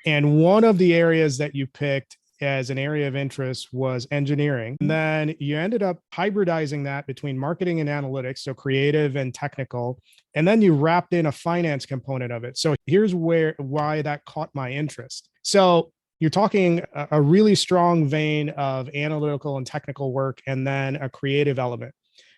And one of the areas that you picked as an area of interest was engineering. And then you ended up hybridizing that between marketing and analytics, so creative and technical. And then you wrapped in a finance component of it. So here's why that caught my interest. So you're talking a really strong vein of analytical and technical work, and then a creative element.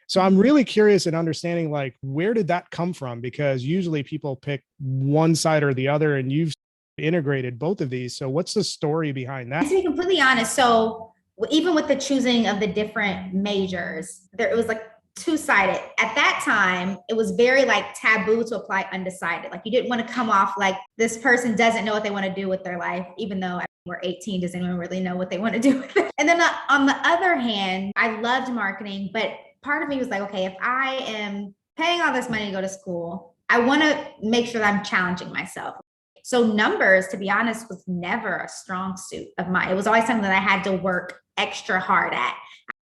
So I'm really curious in understanding, like, where did that come from? Because usually people pick one side or the other, and you've integrated both of these. So what's the story behind that? And to be completely honest, so even with the choosing of the different majors, it was like two-sided. At that time, it was very like taboo to apply undecided. Like you didn't want to come off like this person doesn't know what they want to do with their life, even though we're 18, does anyone really know what they want to do with it? And then on the other hand, I loved marketing, but part of me was like, okay, if I am paying all this money to go to school, I want to make sure that I'm challenging myself. So numbers, to be honest, was never a strong suit of mine. It was always something that I had to work extra hard at.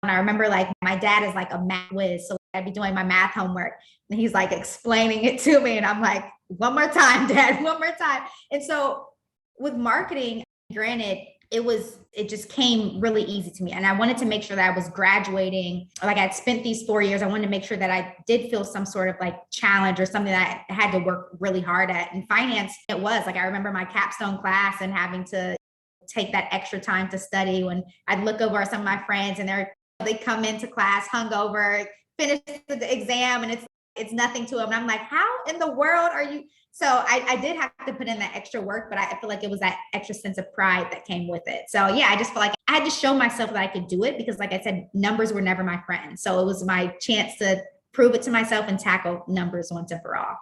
And I remember like my dad is like a math whiz. So I'd be doing my math homework and he's like explaining it to me. And I'm like, one more time, Dad, one more time. And so with marketing, granted, it just came really easy to me. And I wanted to make sure that I was graduating. Like I'd spent these 4 years. I wanted to make sure that I did feel some sort of like challenge or something that I had to work really hard at. And finance, it was like, I remember my capstone class and having to take that extra time to study when I'd look over at some of my friends and they come into class hungover, finish the exam, and it's nothing to them. And I'm like, how in the world are you? So I did have to put in that extra work, but I feel like it was that extra sense of pride that came with it. So yeah, I just felt like I had to show myself that I could do it because like I said, numbers were never my friend. So it was my chance to prove it to myself and tackle numbers once and for all.